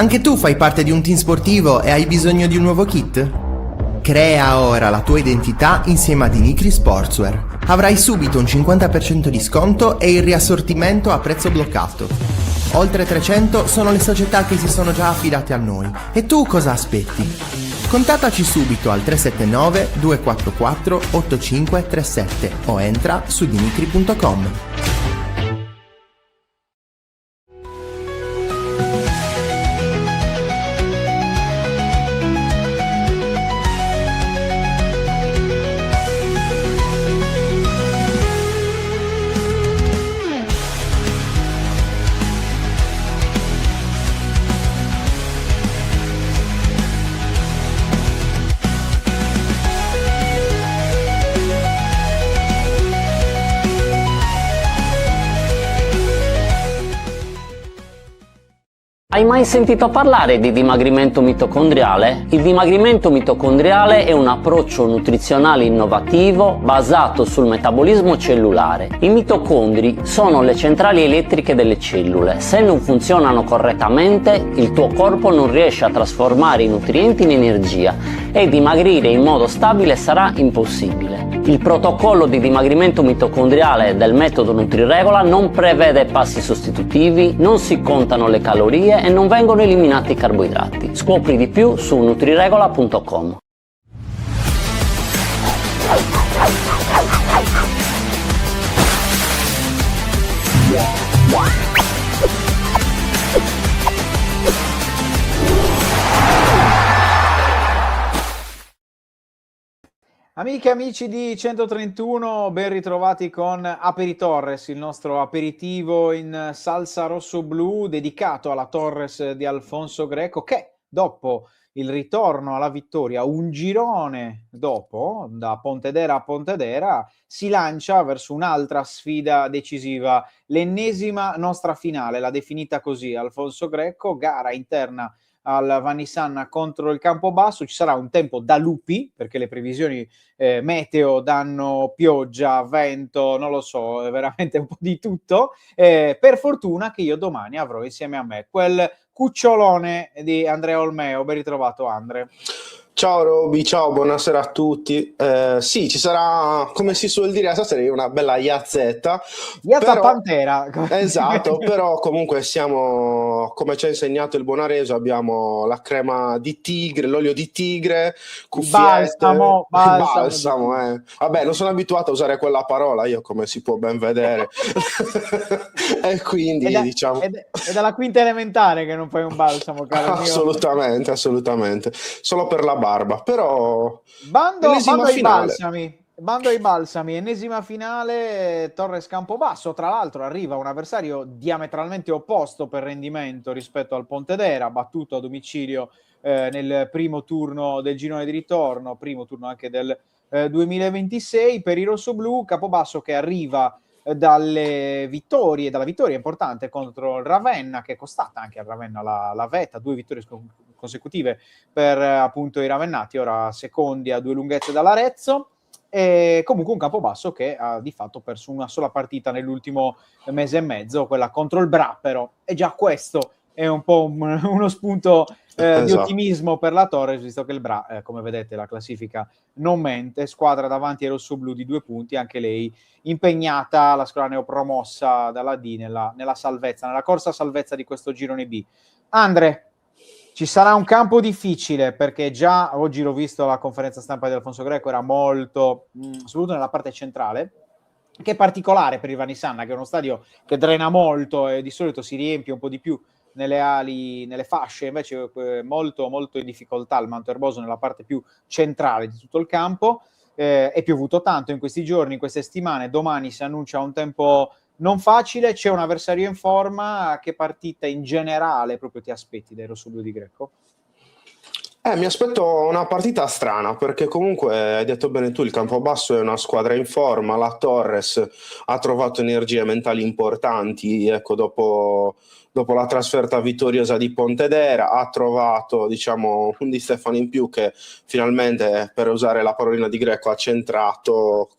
Anche tu fai parte di un team sportivo e hai bisogno di un nuovo kit? Crea ora la tua identità insieme a Di Nicri Sportswear. Avrai subito un 50% di sconto e il riassortimento a prezzo bloccato. Oltre 300 sono le società che si sono già affidate a noi. E tu cosa aspetti? Contattaci subito al 379 244 8537 o entra su dinicri.com. Hai mai sentito parlare di dimagrimento mitocondriale? Il dimagrimento mitocondriale è un approccio nutrizionale innovativo basato sul metabolismo cellulare. I mitocondri sono le centrali elettriche delle cellule. Se non funzionano correttamente, il tuo corpo non riesce a trasformare i nutrienti in energia e dimagrire in modo stabile sarà impossibile. Il protocollo di dimagrimento mitocondriale del metodo NutriRegola non prevede passi sostitutivi, non si contano le calorie e non vengono eliminati i carboidrati. Scopri di più su nutriregola.com. Amiche e amici di 131, ben ritrovati con Aperi Torres, il nostro aperitivo in salsa rosso-blu dedicato alla Torres di Alfonso Greco, che dopo il ritorno alla vittoria, un girone dopo, da Pontedera a Pontedera, si lancia verso un'altra sfida decisiva, l'ennesima nostra finale, l'ha definita così Alfonso Greco, gara interna al Vanissan contro il Campobasso. Ci sarà un tempo da lupi, perché le previsioni meteo danno pioggia, vento, non lo so, è veramente un po' di tutto. Per fortuna che io domani avrò insieme a me quel cucciolone di Andrea Olmeo. Ben ritrovato, Andre. Ciao Roby, ciao, buonasera a tutti. Sì, ci sarà, come si suol dire, stasera una bella iazzetta. Iazza Pantera. Esatto, però comunque siamo, come ci ha insegnato il buon Areso, abbiamo la crema di tigre, l'olio di tigre, cuffiette, balsamo. Vabbè, non sono abituato a usare quella parola, io come si può ben vedere. E quindi, diciamo... È dalla quinta elementare che non fai un balsamo, caro assolutamente, mio. Assolutamente. Solo per la barba, però bando ai balsami, ennesima finale, Torres Campobasso. Tra l'altro arriva un avversario diametralmente opposto per rendimento rispetto al Pontedera, battuto a domicilio nel primo turno del girone di ritorno, primo turno anche del 2026 per i rossoblù. Campobasso che arriva dalla vittoria importante contro il Ravenna, che è costata anche a Ravenna la vetta, 2 vittorie consecutive per appunto i ravennati, ora secondi a 2 lunghezze dall'Arezzo. E comunque un Campobasso che ha di fatto perso una sola partita nell'ultimo mese e mezzo, quella contro il Bra, però, e già questo è un po' uno spunto di ottimismo per la Torres, visto che il Bra, come vedete, la classifica non mente, squadra davanti ai rossoblù di 2 punti, anche lei impegnata, la squadra neopromossa dalla D nella salvezza, nella corsa a salvezza di questo girone B. Andre, ci sarà un campo difficile, perché già oggi l'ho visto alla conferenza stampa di Alfonso Greco, era molto, soprattutto nella parte centrale, che è particolare per il Vanissanna, che è uno stadio che drena molto e di solito si riempie un po' di più nelle ali, nelle fasce, invece molto molto in difficoltà il manto erboso nella parte più centrale di tutto il campo. È piovuto tanto in questi giorni, in queste settimane, domani si annuncia un tempo non facile, c'è un avversario in forma. Che partita in generale proprio ti aspetti dai rossoblù di Greco? Mi aspetto una partita strana, perché comunque hai detto bene tu, il Campobasso è una squadra in forma, la Torres ha trovato energie mentali importanti, ecco, dopo la trasferta vittoriosa di Pontedera, ha trovato, diciamo, un Di Stefano in più che finalmente, per usare la parolina di Greco, ha centrato,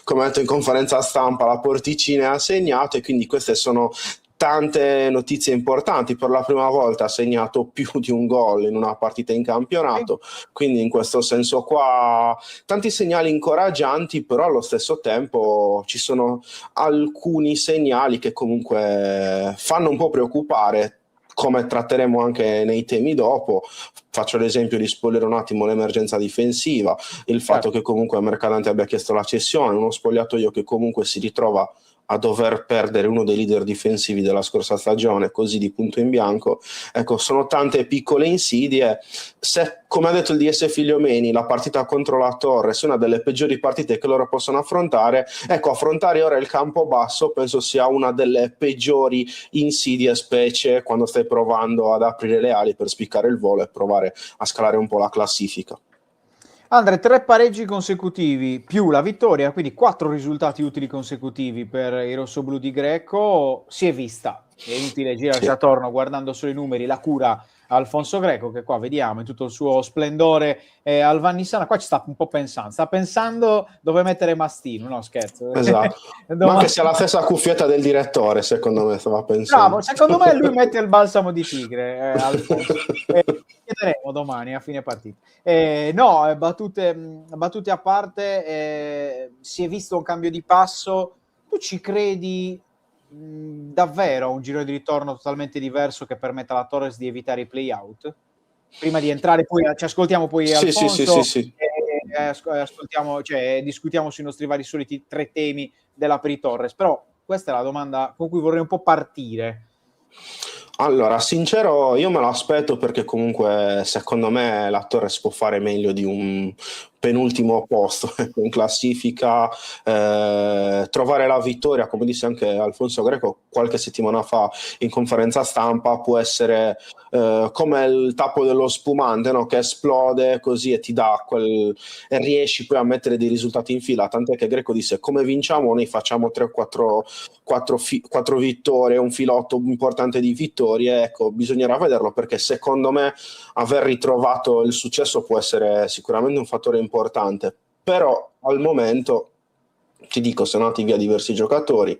come ha detto in conferenza stampa, la porticina e ha segnato, e quindi queste sono tante notizie importanti. Per la prima volta ha segnato più di un gol in una partita in campionato, quindi in questo senso qua tanti segnali incoraggianti, però allo stesso tempo ci sono alcuni segnali che comunque fanno un po' preoccupare, come tratteremo anche nei temi dopo. Faccio l'esempio di spogliare un attimo l'emergenza difensiva, il fatto che comunque Mercadante abbia chiesto la cessione, uno spogliatoio che comunque si ritrova a dover perdere uno dei leader difensivi della scorsa stagione, così di punto in bianco. Ecco, sono tante piccole insidie. Se, come ha detto il DS Figliomeni, la partita contro la Torres è una delle peggiori partite che loro possono affrontare, ecco, affrontare ora il Campobasso penso sia una delle peggiori insidie, specie quando stai provando ad aprire le ali per spiccare il volo e provare a scalare un po' la classifica. Andre, 3 pareggi consecutivi più la vittoria, quindi 4 risultati utili consecutivi per i rossoblù di Greco. Si è vista, è inutile girarci attorno guardando solo i numeri, la cura a Alfonso Greco, che qua vediamo in tutto il suo splendore al Vannissana. Qua ci sta un po' pensando, sta pensando dove mettere Mastino, no scherzo. Esatto, ma anche se ha la stessa cuffietta del direttore, secondo me stava pensando. Bravo, secondo me lui mette il balsamo di tigre, Alfonso. Chiederemo domani a fine partita. No, battute a parte, si è visto un cambio di passo. Tu ci credi davvero a un giro di ritorno totalmente diverso che permetta alla Torres di evitare i play-out? Prima di entrare, poi ci ascoltiamo poi Alfonso. Sì. Ascoltiamo, cioè, discutiamo sui nostri vari soliti 3 temi della Torres, però questa è la domanda con cui vorrei un po' partire. Allora, sincero, io me lo aspetto, perché comunque secondo me la Torres può fare meglio di un penultimo posto in classifica, trovare la vittoria, come disse anche Alfonso Greco qualche settimana fa in conferenza stampa, può essere come il tappo dello spumante, no? Che esplode così e ti dà e riesci poi a mettere dei risultati in fila, tant'è che Greco disse: come vinciamo noi facciamo 3-4 vittorie, un filotto importante di vittorie. Ecco, bisognerà vederlo, perché secondo me aver ritrovato il successo può essere sicuramente un fattore importante, però al momento ti dico, sono andati via diversi giocatori,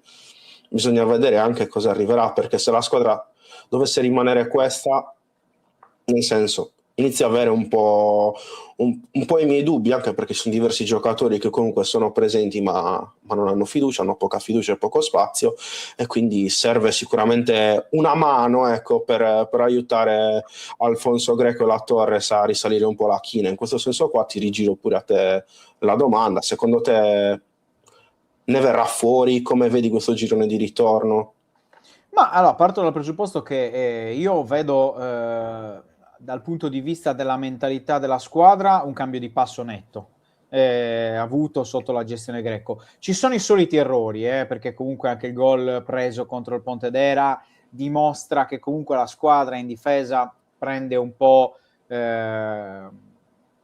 bisogna vedere anche cosa arriverà, perché se la squadra dovesse rimanere questa, nel senso, inizio a avere un po' i miei dubbi, anche perché ci sono diversi giocatori che comunque sono presenti ma non hanno fiducia, hanno poca fiducia e poco spazio, e quindi serve sicuramente una mano, ecco, per aiutare Alfonso Greco e la Torres a risalire un po' la china. In questo senso qua ti rigiro pure a te la domanda: secondo te ne verrà fuori? Come vedi questo girone di ritorno? Ma allora, parto dal presupposto che io vedo dal punto di vista della mentalità della squadra un cambio di passo netto avuto sotto la gestione Greco. Ci sono i soliti errori, perché comunque anche il gol preso contro il Pontedera dimostra che comunque la squadra in difesa prende un po',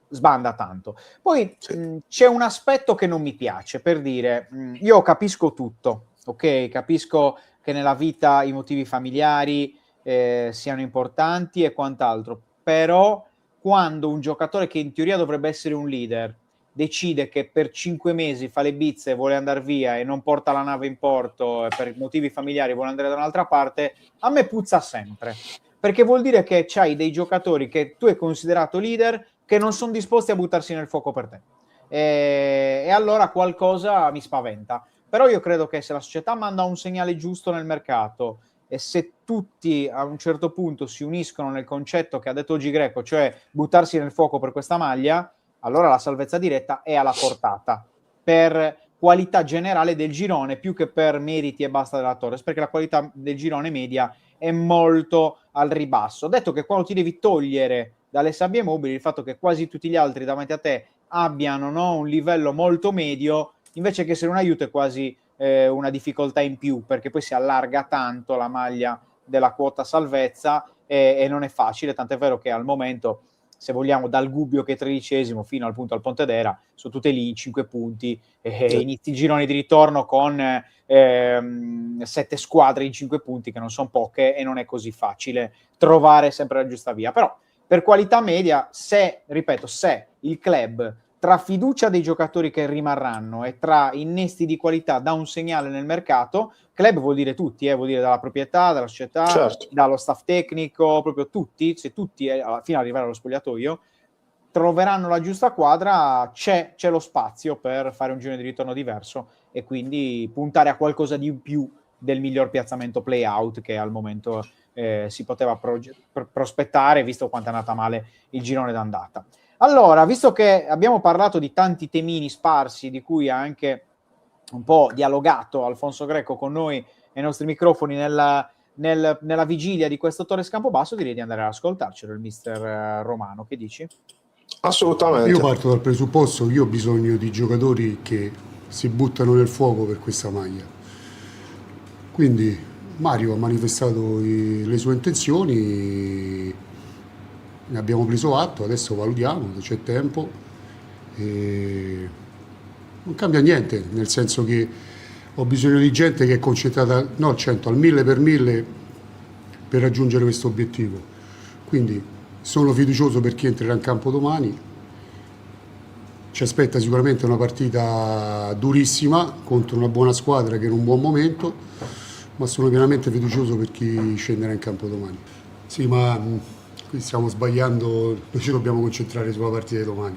sbanda tanto. Poi c'è un aspetto che non mi piace, per dire, io capisco tutto, ok? Capisco che nella vita i motivi familiari siano importanti e quant'altro, però quando un giocatore che in teoria dovrebbe essere un leader decide che per 5 mesi fa le bizze e vuole andare via e non porta la nave in porto e per motivi familiari vuole andare da un'altra parte, a me puzza sempre, perché vuol dire che c'hai dei giocatori che tu hai considerato leader che non sono disposti a buttarsi nel fuoco per te, e allora qualcosa mi spaventa. Però io credo che se la società manda un segnale giusto nel mercato e se tutti a un certo punto si uniscono nel concetto che ha detto oggi Greco, cioè buttarsi nel fuoco per questa maglia, allora la salvezza diretta è alla portata, per qualità generale del girone più che per meriti e basta della Torres, perché la qualità del girone media è molto al ribasso. Detto che quando ti devi togliere dalle sabbie mobili il fatto che quasi tutti gli altri davanti a te abbiano, no, un livello molto medio, invece che essere un aiuto è quasi una difficoltà in più, perché poi si allarga tanto la maglia della quota salvezza e non è facile, tant'è vero che al momento, se vogliamo, dal Gubbio che è 13° fino al punto al Pontedera, sono tutte lì in 5 punti, inizi il girone di ritorno con 7 squadre in 5 punti, che non sono poche, e non è così facile trovare sempre la giusta via. Però per qualità media, se il club tra fiducia dei giocatori che rimarranno e tra innesti di qualità dà un segnale nel mercato. Club vuol dire tutti, vuol dire dalla proprietà, dalla società, certo, dallo staff tecnico, proprio tutti, se tutti fino ad arrivare allo spogliatoio troveranno la giusta quadra, c'è lo spazio per fare un giro di ritorno diverso e quindi puntare a qualcosa di più del miglior piazzamento play-out che al momento si poteva prospettare, visto quanto è andata male il girone d'andata. Allora, visto che abbiamo parlato di tanti temini sparsi, di cui ha anche un po' dialogato Alfonso Greco con noi ai nostri microfoni nella vigilia di questo Torres Campobasso, direi di andare ad ascoltarcelo, il mister Romano. Che dici? assolutamente. Io parto dal presupposto che io ho bisogno di giocatori che si buttano nel fuoco per questa maglia. Quindi Mario ha manifestato le sue intenzioni, ne abbiamo preso atto, adesso valutiamo, c'è tempo. E non cambia niente, nel senso che ho bisogno di gente che è concentrata, no al 100, al 1000 per 1000 per raggiungere questo obiettivo. Quindi sono fiducioso per chi entrerà in campo domani. Ci aspetta sicuramente una partita durissima contro una buona squadra che è in un buon momento, ma sono pienamente fiducioso per chi scenderà in campo domani. Sì, ma qui stiamo sbagliando, noi ci dobbiamo concentrare sulla partita di domani.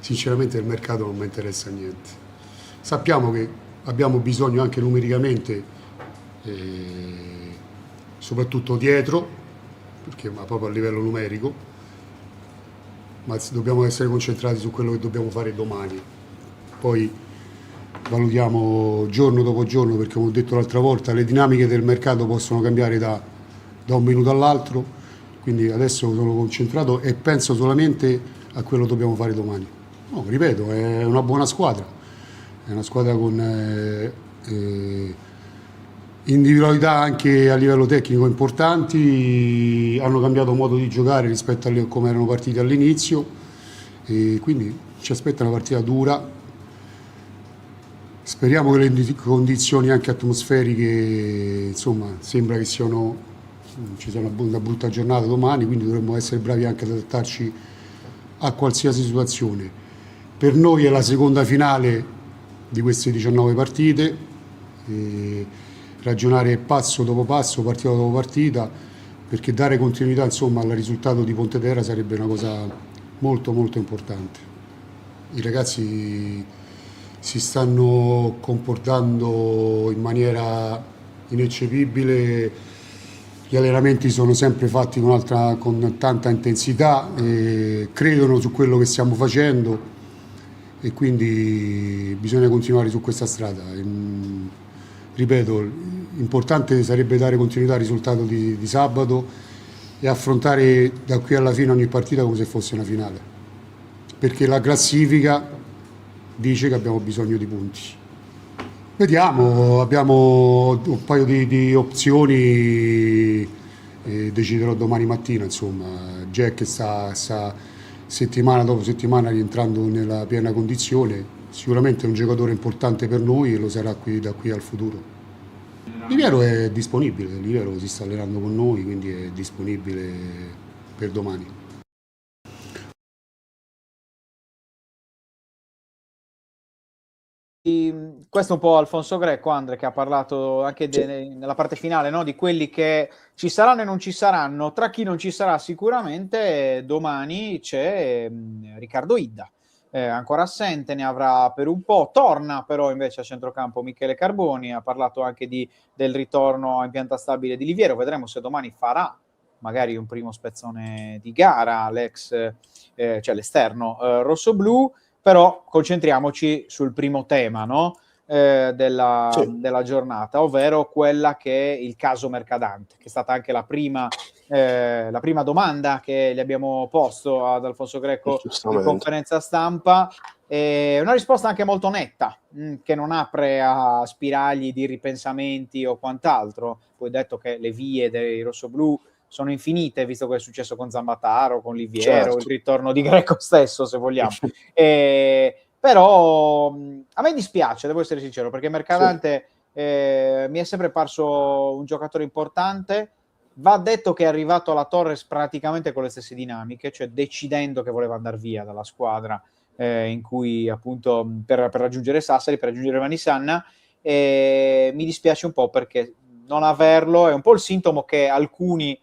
Sinceramente il mercato non mi interessa niente. Sappiamo che abbiamo bisogno anche numericamente, soprattutto dietro, perché ma proprio a livello numerico, ma dobbiamo essere concentrati su quello che dobbiamo fare domani. Poi valutiamo giorno dopo giorno, perché come ho detto l'altra volta, le dinamiche del mercato possono cambiare da un minuto all'altro, quindi adesso sono concentrato e penso solamente a quello che dobbiamo fare domani. No, ripeto, è una buona squadra, è una squadra con individualità anche a livello tecnico importanti, hanno cambiato modo di giocare rispetto a come erano partiti all'inizio e quindi ci aspetta una partita dura. Speriamo che le condizioni anche atmosferiche, insomma, sembra che ci sia una brutta giornata domani, quindi dovremmo essere bravi anche ad adattarci a qualsiasi situazione. Per noi è la seconda finale di queste 19 partite. Ragionare passo dopo passo, partita dopo partita, perché dare continuità insomma al risultato di Pontedera sarebbe una cosa molto molto importante. I ragazzi si stanno comportando in maniera ineccepibile, gli allenamenti sono sempre fatti con tanta intensità, credono su quello che stiamo facendo e quindi bisogna continuare su questa strada. Ripeto, l'importante sarebbe dare continuità al risultato di sabato e affrontare da qui alla fine ogni partita come se fosse una finale, perché la classifica dice che abbiamo bisogno di punti. Vediamo, abbiamo un paio di opzioni, deciderò domani mattina, insomma. Jack sta settimana dopo settimana rientrando nella piena condizione. Sicuramente è un giocatore importante per noi e lo sarà da qui al futuro. Liviero è disponibile, Liviero si sta allenando con noi, quindi è disponibile per domani. Questo è un po' Alfonso Greco, Andre, che ha parlato anche nella parte finale, no? Di quelli che ci saranno e non ci saranno. Tra chi non ci sarà sicuramente domani c'è Riccardo Idda. Ancora assente, ne avrà per un po', torna però invece a centrocampo Michele Carboni, ha parlato anche del ritorno in pianta stabile di Liviero, vedremo se domani farà magari un primo spezzone di gara cioè l'esterno rossoblu, però concentriamoci sul primo tema, no? Della giornata, ovvero quella che è il caso Mercadante, che è stata anche la prima domanda che gli abbiamo posto ad Alfonso Greco in conferenza stampa. Una risposta anche molto netta, che non apre a spiragli di ripensamenti o quant'altro. Poi detto che le vie dei rossoblù sono infinite, visto che è successo con Zambataro, con Liviero, certo, il ritorno di Greco stesso, se vogliamo. Però a me dispiace, devo essere sincero, perché Mercadante mi è sempre parso un giocatore importante. Va detto che è arrivato alla Torres praticamente con le stesse dinamiche, cioè decidendo che voleva andare via dalla squadra in cui appunto per raggiungere Sassari, per raggiungere Vanissanna, e mi dispiace un po' perché non averlo è un po' il sintomo che alcuni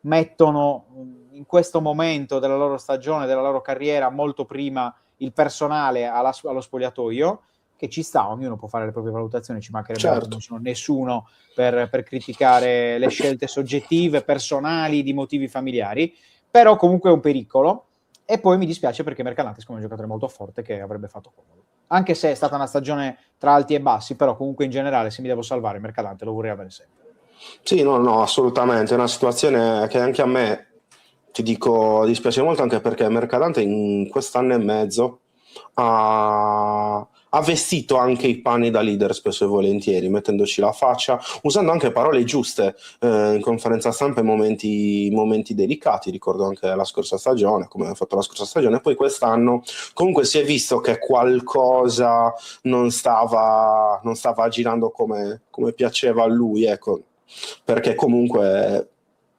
mettono in questo momento della loro stagione, della loro carriera, molto prima il personale allo spogliatoio, che ci sta, ognuno può fare le proprie valutazioni, ci mancherebbe altro, non sono nessuno per criticare le scelte soggettive, personali, di motivi familiari, però comunque è un pericolo. E poi mi dispiace perché Mercalante è un giocatore molto forte che avrebbe fatto comodo. Anche se è stata una stagione tra alti e bassi, però comunque in generale se mi devo salvare Mercalante lo vorrei avere sempre. Sì, no, assolutamente, è una situazione che anche a me, ti dico, dispiace molto, anche perché Mercadante in quest'anno e mezzo ha vestito anche i panni da leader spesso e volentieri, mettendoci la faccia, usando anche parole giuste in conferenza stampa in momenti delicati. Ricordo anche la scorsa stagione, come ha fatto la scorsa stagione, poi quest'anno comunque si è visto che qualcosa non stava girando come piaceva a lui, ecco, perché comunque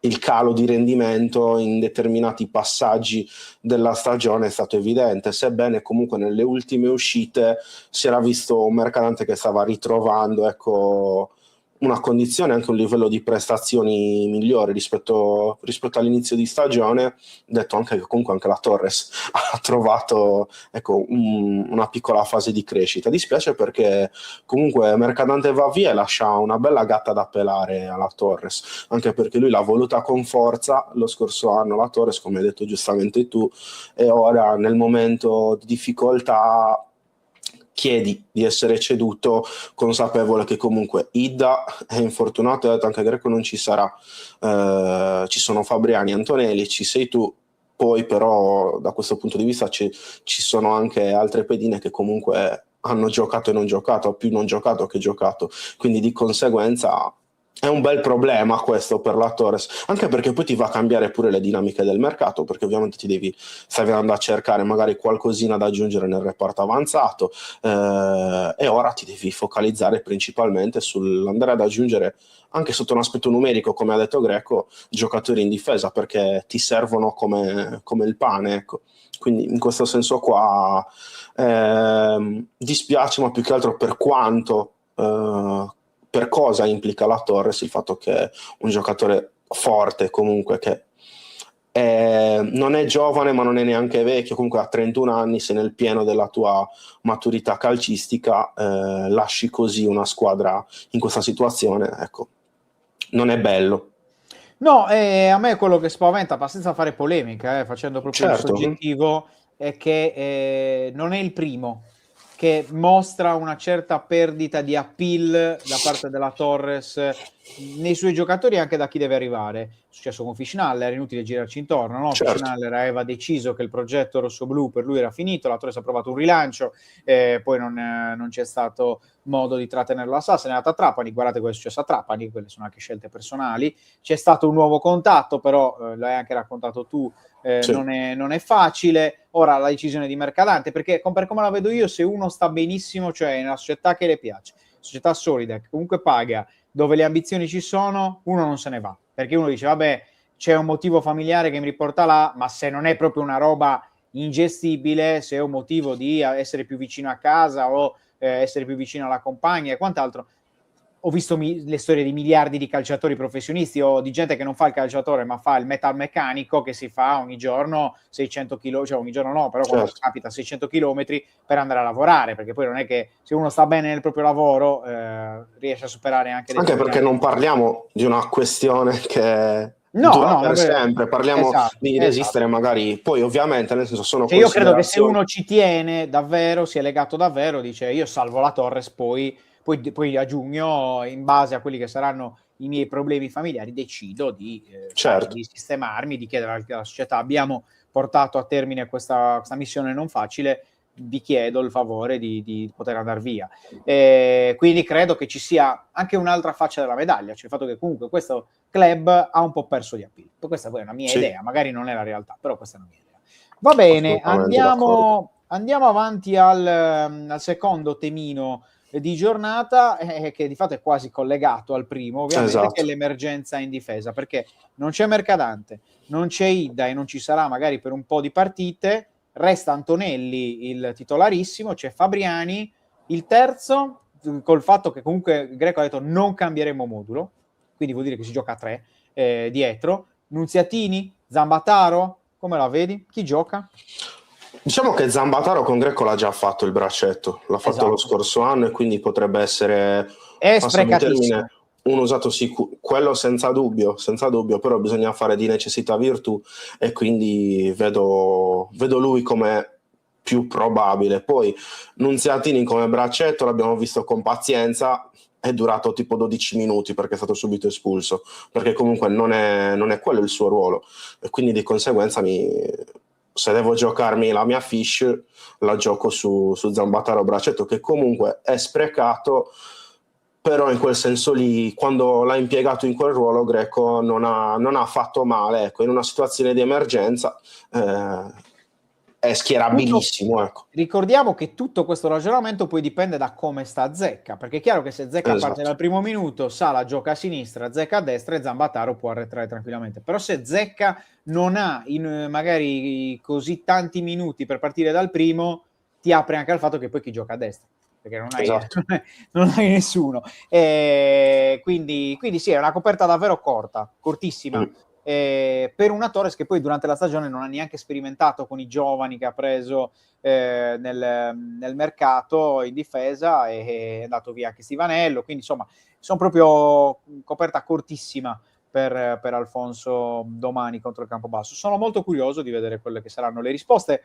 il calo di rendimento in determinati passaggi della stagione è stato evidente, sebbene comunque nelle ultime uscite si era visto un Mercadante che stava ritrovando, ecco, una condizione, anche un livello di prestazioni migliore rispetto all'inizio di stagione, detto anche che comunque anche la Torres ha trovato, ecco, una piccola fase di crescita. Dispiace perché comunque Mercadante va via e lascia una bella gatta da pelare alla Torres, anche perché lui l'ha voluta con forza lo scorso anno la Torres, come hai detto giustamente tu, e ora nel momento di difficoltà chiedi di essere ceduto, consapevole che comunque Idda è infortunato, ha detto anche Greco non ci sarà, ci sono Fabriani, Antonelli, ci sei tu, poi però da questo punto di vista ci sono anche altre pedine che comunque hanno giocato e non giocato, più non giocato che giocato, quindi di conseguenza è un bel problema questo per la Torres, anche perché poi ti va a cambiare pure le dinamiche del mercato, perché ovviamente stai andando a cercare magari qualcosina da aggiungere nel reparto avanzato, e ora ti devi focalizzare principalmente sull'andare ad aggiungere, anche sotto un aspetto numerico, come ha detto Greco, giocatori in difesa, perché ti servono come il pane, ecco. Quindi in questo senso qua dispiace, ma più che altro per quanto per cosa implica la Torres il fatto che è un giocatore forte comunque, che non è giovane ma non è neanche vecchio, comunque a 31 anni, sei nel pieno della tua maturità calcistica, lasci così una squadra in questa situazione, ecco, non è bello. No, a me quello che spaventa, ma senza fare polemica, facendo proprio il Certo. soggettivo, è che non è il primo che mostra una certa perdita di appeal da parte della Torres nei suoi giocatori e anche da chi deve arrivare. È successo con Fischnaller, è inutile girarci intorno, no? Certo. Fischnaller aveva deciso che il progetto rossoblu per lui era finito, la Torres ha provato un rilancio, poi non c'è stato modo di trattenerlo a Sassari, è andata a Trapani, guardate cosa è successo a Trapani, quelle sono anche scelte personali, c'è stato un nuovo contatto, però l'hai anche raccontato tu, sì. non è facile. Ora la decisione di Mercadante, perché per come la vedo io, se uno sta benissimo, cioè in una società che le piace, società solida, che comunque paga, dove le ambizioni ci sono, uno non se ne va, perché uno dice vabbè, c'è un motivo familiare che mi riporta là, ma se non è proprio una roba ingestibile, se è un motivo di essere più vicino a casa o essere più vicino alla compagna e quant'altro. Ho visto le storie di miliardi di calciatori professionisti o di gente che non fa il calciatore ma fa il metalmeccanico, che si fa ogni giorno 600 km, cioè ogni giorno no, però quando capita 600 km per andare a lavorare, perché poi non è che se uno sta bene nel proprio lavoro riesce a superare anche perché non parliamo di una questione che dura per sempre, parliamo di resistere magari, poi ovviamente nel senso sono io credo che se uno ci tiene davvero, si è legato davvero, dice io salvo la Torres, poi a giugno, in base a quelli che saranno i miei problemi familiari, decido di sistemarmi, di chiedere alla società. Abbiamo portato a termine questa missione non facile, vi chiedo il favore di poter andare via. Quindi credo che ci sia anche un'altra faccia della medaglia, cioè il fatto che comunque questo club ha un po' perso di appeal. Questa poi è una mia idea, magari non è la realtà, però questa è una mia idea. Va bene, andiamo avanti al secondo temino di giornata, che di fatto è quasi collegato al primo, ovviamente, che è l'emergenza in difesa, perché non c'è Mercadante, non c'è Idda e non ci sarà magari per un po' di partite. resta Antonelli il titolarissimo, c'è Fabriani, il terzo, col fatto che comunque Greco ha detto non cambieremo modulo, quindi vuol dire che si gioca a 3 dietro, Nunziatini, Zambataro, come la vedi? Chi gioca? Diciamo che Zambataro con Greco l'ha già fatto il braccetto, l'ha fatto lo scorso anno e quindi potrebbe essere, è passami il sprecatissimo, termine, un usato sicuro, quello senza dubbio, però bisogna fare di necessità virtù e quindi vedo lui come più probabile. Poi Nunziatini come braccetto l'abbiamo visto con pazienza, è durato tipo 12 minuti perché è stato subito espulso, perché comunque non è quello il suo ruolo e quindi di conseguenza se devo giocarmi la mia fish la gioco su Zambataro braccetto, che comunque è sprecato, però in quel senso lì, quando l'ha impiegato in quel ruolo, Greco non ha fatto male, ecco, in una situazione di emergenza è schierabilissimo, ecco. Ricordiamo che tutto questo ragionamento poi dipende da come sta Zecca, perché è chiaro che se Zecca parte dal primo minuto, Sala gioca a sinistra, Zecca a destra e Zambataro può arretrare tranquillamente, però se Zecca non ha magari così tanti minuti per partire dal primo, ti apre anche al fatto che poi chi gioca a destra, perché non hai nessuno, quindi sì, è una coperta davvero cortissima. Per una Torres che poi durante la stagione non ha neanche sperimentato con i giovani che ha preso nel mercato in difesa, e è andato via anche Stivanello, quindi insomma sono proprio coperta cortissima per Alfonso domani contro il Campobasso. Sono molto curioso di vedere quelle che saranno le risposte,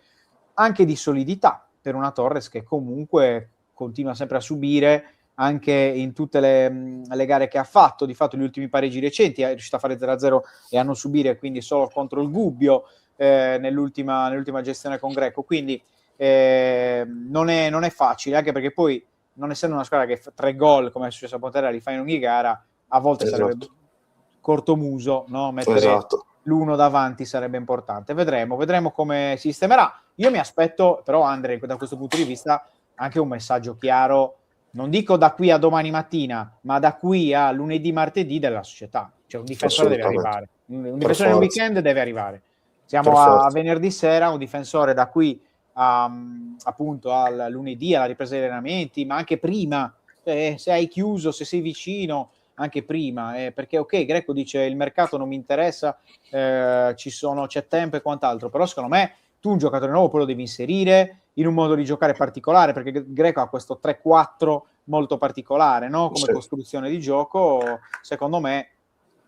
anche di solidità per una Torres che comunque continua sempre a subire anche in tutte le gare che ha fatto. Di fatto gli ultimi pareggi recenti è riuscito a fare 0-0 e a non subire, quindi solo contro il Gubbio nell'ultima gestione con Greco, quindi non è facile, anche perché poi non essendo una squadra che 3 gol come è successo a Pontella li fa in ogni gara, a volte sarebbe cortomuso, no? Mettere l'uno davanti sarebbe importante. Vedremo come si sistemerà. Io mi aspetto però, Andre, da questo punto di vista anche un messaggio chiaro, non dico da qui a domani mattina, ma da qui a lunedì, martedì della società. Cioè un difensore deve arrivare. Un difensore nel weekend deve arrivare. Siamo a venerdì sera, un difensore da qui appunto al lunedì, alla ripresa degli allenamenti, ma anche prima, se hai chiuso, se sei vicino, anche prima, perché ok, Greco dice il mercato non mi interessa, c'è tempo e quant'altro, però secondo me tu un giocatore nuovo poi lo devi inserire in un modo di giocare particolare, perché Greco ha questo 3-4 molto particolare, no? Come costruzione di gioco, secondo me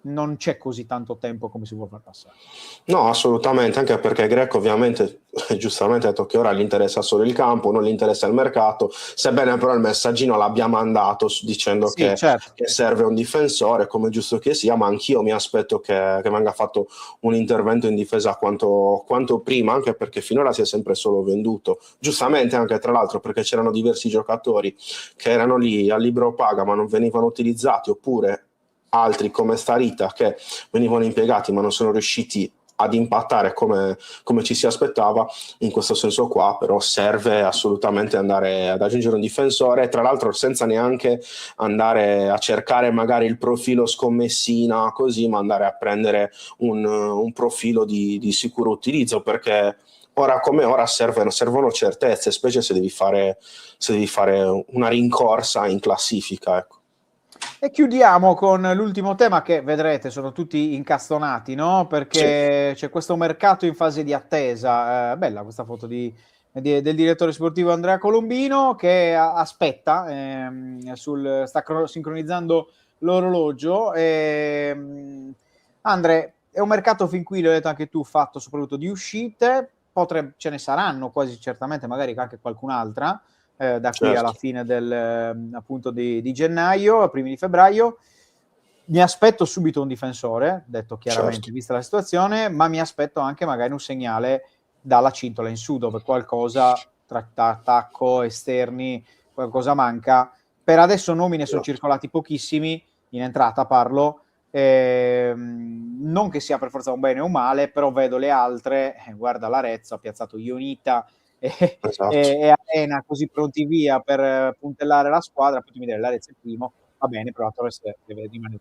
non c'è così tanto tempo come si vuole far passare. No, assolutamente, anche perché Greco ovviamente giustamente ha detto che ora gli interessa solo il campo, non gli interessa il mercato, sebbene però il messaggino l'abbia mandato dicendo che serve un difensore, come giusto che sia, ma anch'io mi aspetto che venga fatto un intervento in difesa quanto prima, anche perché finora si è sempre solo venduto, giustamente anche tra l'altro perché c'erano diversi giocatori che erano lì a libro paga ma non venivano utilizzati, oppure altri come Starita che venivano impiegati ma non sono riusciti ad impattare come ci si aspettava. In questo senso qua però serve assolutamente andare ad aggiungere un difensore, tra l'altro senza neanche andare a cercare magari il profilo scommessina così, ma andare a prendere un profilo di sicuro utilizzo, perché ora come ora servono certezze, specie se devi fare una rincorsa in classifica, ecco. E chiudiamo con l'ultimo tema, che vedrete sono tutti incastonati, no? Perché c'è questo mercato in fase di attesa. Bella questa foto del direttore sportivo Andrea Colombino, che aspetta, sta sincronizzando l'orologio. Andre, è un mercato fin qui, l'hai detto anche tu, fatto soprattutto di uscite, ce ne saranno quasi certamente, magari anche qualcun'altra. Da qui alla fine appunto di gennaio, primi di febbraio. Mi aspetto subito un difensore, detto chiaramente, vista la situazione, ma mi aspetto anche magari un segnale dalla cintola in su, dove qualcosa tra attacco, esterni, qualcosa manca. Per adesso nomi ne sono circolati pochissimi, in entrata parlo, non che sia per forza un bene o un male, però vedo le altre, guarda l'Arezzo, ha piazzato Ionita e Arena così pronti via per puntellare la squadra, poi tu mi direi l'Arezzo è il primo, va bene, però la Torres deve rimanere.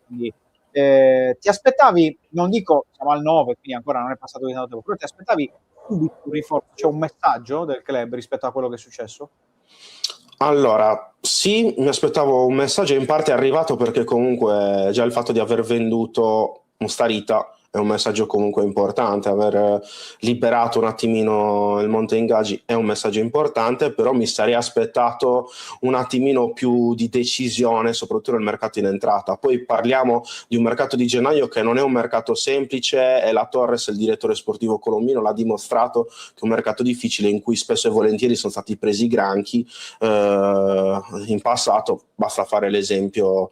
Quindi ti aspettavi, non dico siamo al 9, quindi ancora non è passato di tanto tempo, però ti aspettavi subito un rinforzo, c'è un messaggio del club rispetto a quello che è successo? Allora, sì, mi aspettavo un messaggio, in parte è arrivato perché comunque già il fatto di aver venduto Starita è un messaggio comunque importante, aver liberato un attimino il monte ingaggi è un messaggio importante, però mi sarei aspettato un attimino più di decisione, soprattutto nel mercato in entrata. Poi parliamo di un mercato di gennaio che non è un mercato semplice, e la Torres, il direttore sportivo colombino, l'ha dimostrato, che è un mercato difficile in cui spesso e volentieri sono stati presi granchi. In passato basta fare l'esempio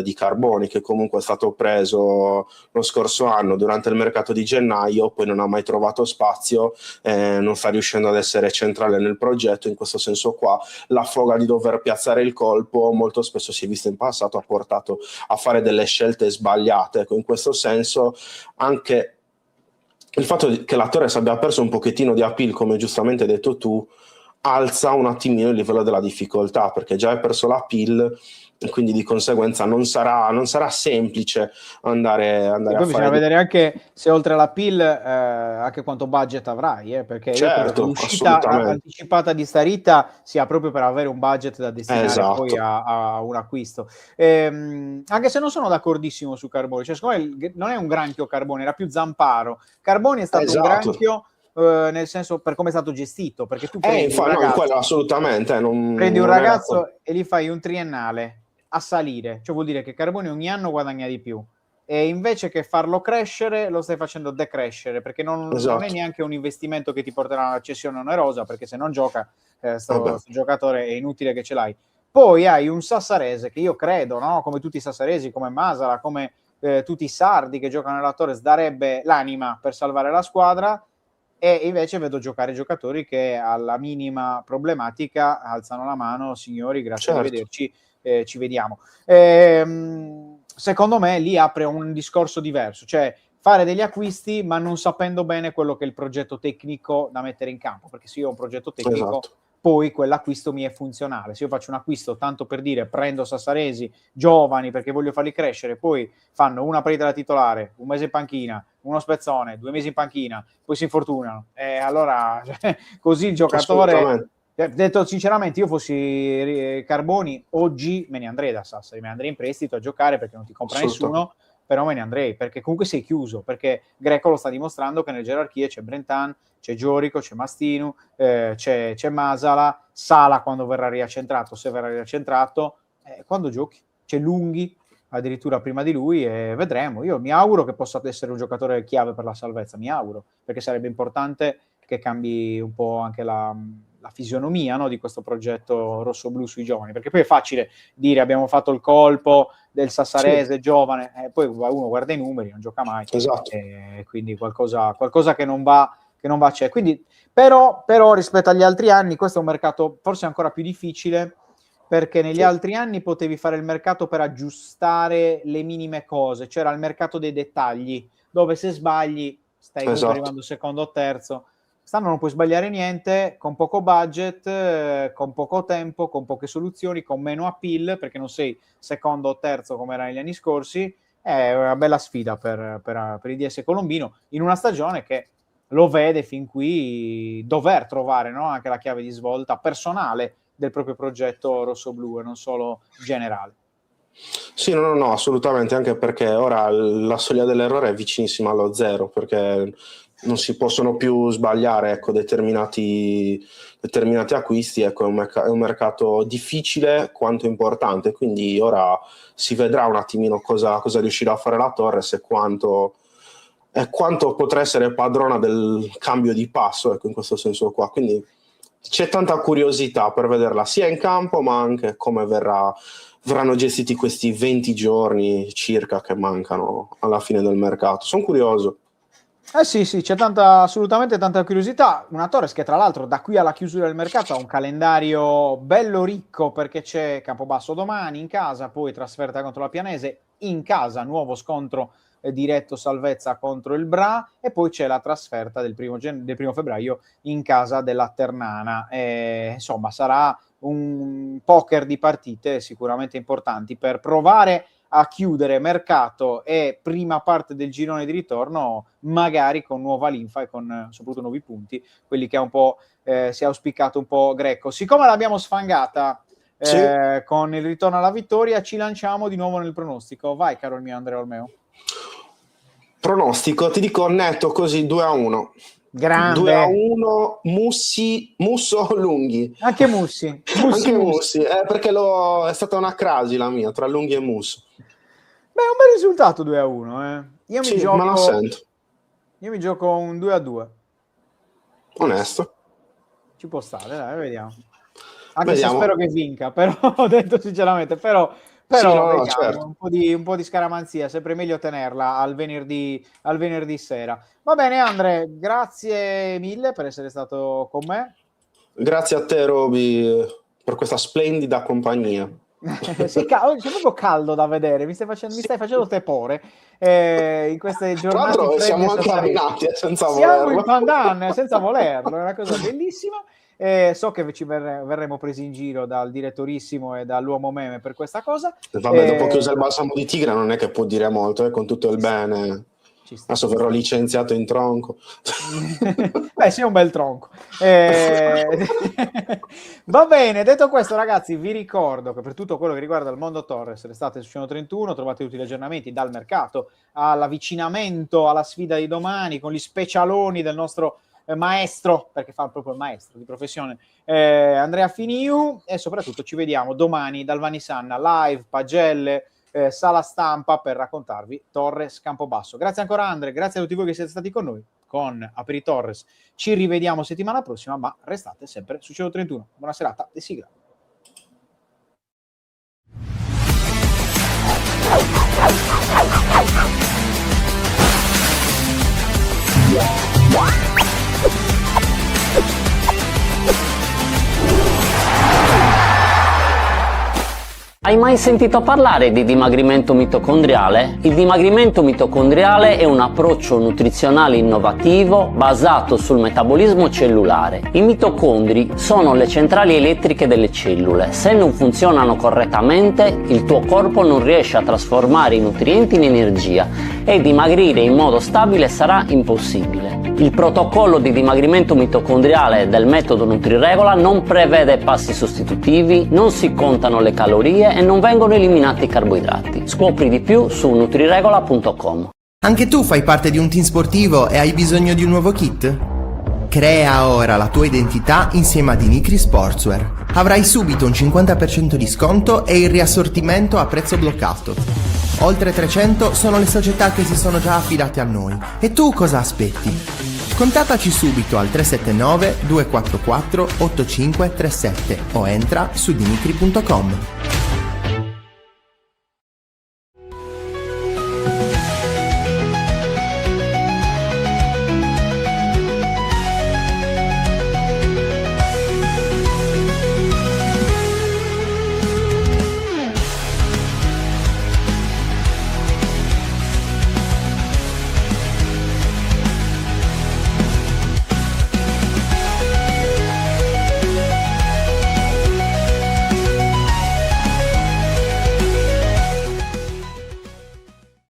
di Carboni, che comunque è stato preso lo scorso anno durante il mercato di gennaio, poi non ha mai trovato spazio, non sta riuscendo ad essere centrale nel progetto. In questo senso qua la foga di dover piazzare il colpo molto spesso si è vista in passato, ha portato a fare delle scelte sbagliate. Ecco, in questo senso anche il fatto che la Torres abbia perso un pochettino di appeal, come giustamente hai detto tu, alza un attimino il livello della difficoltà, perché già hai perso la PIL e quindi di conseguenza non sarà semplice andare E a poi fare bisogna vedere anche se oltre la PIL anche quanto budget avrai, perché io credo che certo, l'uscita assolutamente, anticipata di Starita sia proprio per avere un budget da destinare poi esatto, a un acquisto. Anche se non sono d'accordissimo su Carboni, cioè secondo me non è un granchio Carboni, era più Zamparo. Carboni è stato un esatto. granchio nel senso per come è stato gestito, perché tu prendi un No, in quello ragazzo, assolutamente, prendi un non era... ragazzo e gli fai un triennale a salire, cioè vuol dire che Carboni ogni anno guadagna di più, e invece che farlo crescere lo stai facendo decrescere, perché non è Esatto, neanche un investimento che ti porterà a una cessione onerosa, perché se non gioca vabbè, sto giocatore è inutile che ce l'hai. Poi hai un Sassarese che io credo, no? Come tutti i sassaresi, come Masala, come tutti i sardi che giocano nella Torres, darebbe l'anima per salvare la squadra, e invece vedo giocare giocatori che alla minima problematica alzano la mano: signori, grazie, certo, arrivederci, ci vediamo. Secondo me lì apre un discorso diverso, cioè fare degli acquisti ma non sapendo bene quello che è il progetto tecnico da mettere in campo, perché se io ho un progetto tecnico esatto, poi quell'acquisto mi è funzionale. Se io faccio un acquisto tanto per dire, prendo sassaresi giovani perché voglio farli crescere, poi fanno una partita da titolare, un mese in panchina, uno spezzone, 2 mesi in panchina, poi si infortunano, e allora così il giocatore, assolutamente, detto sinceramente, io fossi Carboni oggi me ne andrei da Sassari, me ne andrei in prestito a giocare perché non ti compra assolutamente, nessuno, però me ne andrei, perché comunque sei chiuso, perché Greco lo sta dimostrando che nelle gerarchie c'è Brentan, c'è Giorico, c'è Mastinu, c'è Masala, Sala quando verrà riaccentrato, se verrà riaccentrato, quando giochi, c'è Lunghi addirittura prima di lui, e vedremo. Io mi auguro che possa essere un giocatore chiave per la salvezza, mi auguro, perché sarebbe importante che cambi un po' anche la fisionomia, no, di questo progetto rosso-blu sui giovani, perché poi è facile dire abbiamo fatto il colpo del sì, Sassarese giovane, poi uno guarda i numeri, non gioca mai, esatto, quindi qualcosa che non va c'è. Quindi però rispetto agli altri anni questo è un mercato forse ancora più difficile, perché negli sì, altri anni potevi fare il mercato per aggiustare le minime cose, c'era il mercato dei dettagli, dove se sbagli stai comunque esatto, arrivando secondo o terzo. Quest'anno non puoi sbagliare niente, con poco budget, con poco tempo, con poche soluzioni, con meno appeal, perché non sei secondo o terzo come era negli anni scorsi. È una bella sfida per il DS Colombino, in una stagione che lo vede fin qui dover trovare, no, anche la chiave di svolta personale del proprio progetto rossoblu e non solo generale. sì, no, assolutamente, anche perché ora la soglia dell'errore è vicinissima allo zero, perché non si possono più sbagliare, ecco, determinati acquisti, ecco, è un mercato difficile quanto importante, quindi ora si vedrà un attimino cosa riuscirà a fare la Torres e quanto potrà essere padrona del cambio di passo, ecco, in questo senso qua. Quindi c'è tanta curiosità per vederla sia in campo, ma anche come verranno gestiti questi 20 giorni circa che mancano alla fine del mercato. Sono curioso. Sì, c'è assolutamente tanta curiosità. Una Torres che tra l'altro da qui alla chiusura del mercato ha un calendario bello ricco, perché c'è Campobasso domani in casa, poi trasferta contro la Pianese, in casa nuovo scontro diretto salvezza contro il Bra, e poi c'è la trasferta del primo febbraio in casa della Ternana. Insomma, sarà un poker di partite sicuramente importanti per provare a chiudere mercato e prima parte del girone di ritorno, magari con nuova linfa e con soprattutto nuovi punti, quelli che ha un po' si è auspicato un po' Greco. Siccome l'abbiamo sfangata con il ritorno alla vittoria, ci lanciamo di nuovo nel pronostico. Vai, caro il mio Andrea Olmeo. Pronostico, ti dico netto così 2-1. Grande. 2-1 Musso Lunghi. Anche Mussi. Anche Mussi, perché è stata una crasi la mia tra Lunghi e Musso. Beh, è un bel risultato 2-1. Io sì, me lo sento. Io mi gioco un 2-2. Onesto. Ci può stare, dai, vediamo. Anche se spero che vinca, però ho detto sinceramente, però sì, no, certo. un po' di scaramanzia, sempre meglio tenerla al venerdì sera. Va bene, Andre, grazie mille per essere stato con me. Grazie a te, Roby, per questa splendida compagnia. Sì, c'è proprio caldo da vedere, mi stai facendo tepore in queste giornate. Tra l'altro siamo anche abbinati senza volerlo. Siamo in pandan senza volerlo, è una cosa bellissima. So che ci verremo presi in giro dal direttorissimo e dall'uomo meme per questa cosa. Vabbè, dopo che usa il balsamo di tigre non è che può dire molto, con tutto il bene. Adesso verrò licenziato in tronco. Beh, sì, è un bel tronco. Va bene, detto questo, ragazzi, vi ricordo che per tutto quello che riguarda il mondo Torres, restate su 131, trovate tutti gli aggiornamenti dal mercato all'avvicinamento alla sfida di domani con gli specialoni del nostro maestro, perché fa proprio il maestro di professione, Andrea Finiu, e soprattutto ci vediamo domani dal Vanisanna live, pagelle, sala stampa per raccontarvi Torres Campobasso. Grazie ancora Andre, grazie a tutti voi che siete stati con noi con Aperi Torres. Ci rivediamo settimana prossima, ma restate sempre su 131. Buona serata e sigla. Hai mai sentito parlare di dimagrimento mitocondriale? Il dimagrimento mitocondriale è un approccio nutrizionale innovativo basato sul metabolismo cellulare. I mitocondri sono le centrali elettriche delle cellule. Se non funzionano correttamente, il tuo corpo non riesce a trasformare i nutrienti in energia e dimagrire in modo stabile sarà impossibile. Il protocollo di dimagrimento mitocondriale del metodo NutriRegola non prevede passi sostitutivi, non si contano le calorie e non vengono eliminati i carboidrati. Scopri di più su nutriregola.com. Anche tu fai parte di un team sportivo e hai bisogno di un nuovo kit? Crea ora la tua identità insieme a Dinicri Sportswear. Avrai subito un 50% di sconto e il riassortimento a prezzo bloccato. Oltre 300 sono le società che si sono già affidate a noi. E tu cosa aspetti? Contattaci subito al 379 244 8537 o entra su dinicri.com.